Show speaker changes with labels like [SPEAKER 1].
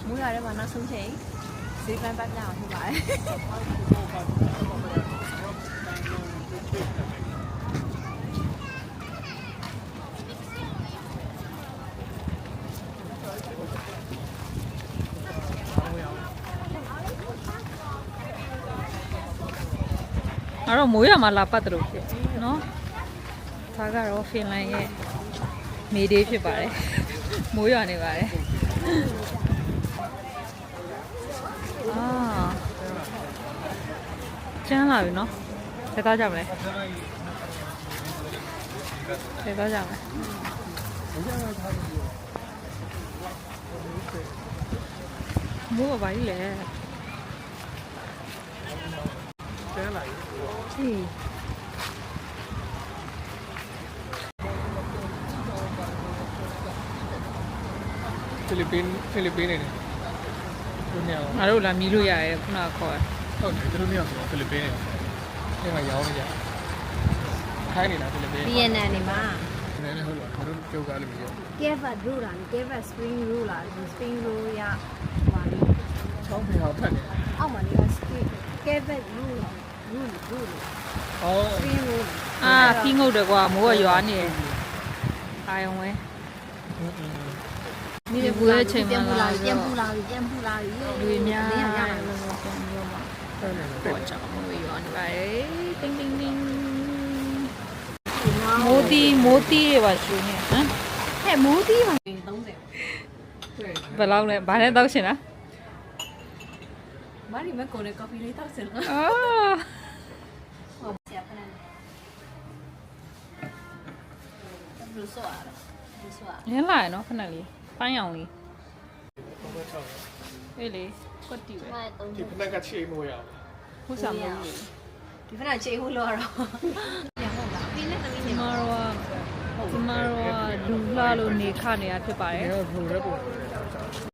[SPEAKER 1] မိုးရွာထဲမှာနောက်ဆုံးချိန်ဈေးပန်းပတ်ကြအောင်ဖြစ်ပါတယ်အဲ့တော့မိုးရွာမှာလာပတ်တယ်လို့ဖြစ်နော်ဒါကတော့ဖင်လန်ရဲ့မေဒေးဖြစ်ပါတယ်မိုးရွာနေပါတယ်ကျန်းလာပြီနော်ဘယ်သွားကြမလဲဘယ်သွားကြမလဲမိုးကဘာကြီးလဲကျန်းလာပြီဟေးဖိလစ်ပင်းနေတယ်တို့နေအောင်ငါတို့လာမြည်လို့ရတယ်ခုနကခေါ်တယ်ဟုတ်တယ်တို့နေအောင်ဆိုဖိလစ်ပင်းနေတယ်ဒီမှာရောင်းနေကြခိုင်းနေတာဖိလစ်ပင်း
[SPEAKER 2] VNN နေမှာ
[SPEAKER 1] နည်းနည်းဟုတ်လားငါတို့ကြောက်ကားလို့မပြော
[SPEAKER 2] Keva roll လား Keva spring roll လား spring roll ရဟိုလေ
[SPEAKER 1] ချောင်းဖေးအောင်ဖတ်နေ
[SPEAKER 2] အောက်မှာနေက spring Keva roll လား roll
[SPEAKER 1] ဟော
[SPEAKER 2] spring roll
[SPEAKER 3] အာဖီးငုတ်တယ်ကွာမိုးကရွာနေတယ်အာယုံဝဲမိရဘူးရဲ့ချိန်မှာလာပြီး
[SPEAKER 2] ပြန်
[SPEAKER 3] တော့
[SPEAKER 2] ပူလာပြီ
[SPEAKER 3] လူတွေများ
[SPEAKER 2] နေရ
[SPEAKER 3] တယ်
[SPEAKER 2] ရတယ်
[SPEAKER 3] လို့ပြောပြီးတော့မှ
[SPEAKER 1] အဲ့ဒါလည်း
[SPEAKER 3] ပေါ်ကြအောင်မိုးရွာနေပါတယ်တင်းတင်းတင်းမိုးတီးတွေပါရှူနေဟမ်
[SPEAKER 2] ဟဲ့မိုးတီးပါ30
[SPEAKER 3] ဘယ်လောက်လဲဘာနဲ့တောက်ရှင်လား
[SPEAKER 2] မာရီမကိုနဲ့ကော်ဖီလေးတောက်စင်လား
[SPEAKER 3] အာ
[SPEAKER 2] ဟုတ်ဆရာဖနန်းဘလူးဆိုရတာဘလူးဆိုရ
[SPEAKER 3] ရင်းလာရနော်ခဏလေးပိုင်းအောင်လေးအေးလေကွက်တီပဲ
[SPEAKER 2] မိုင်3
[SPEAKER 1] ဒီဖက်ကချေမိုးရအောင်
[SPEAKER 3] ဟုတ်စားမိုးလေး
[SPEAKER 2] ဒီဖနန်းချေဟိုလောတော့ညဟုတ်လားဒီနဲ့သမီး
[SPEAKER 3] ဒီ
[SPEAKER 2] နေ
[SPEAKER 3] မှာ
[SPEAKER 2] မှာ
[SPEAKER 3] တော့လူလာလို့နေခနေရဖြစ်ပါတယ်
[SPEAKER 1] ငါဘလူးလည်းပုံ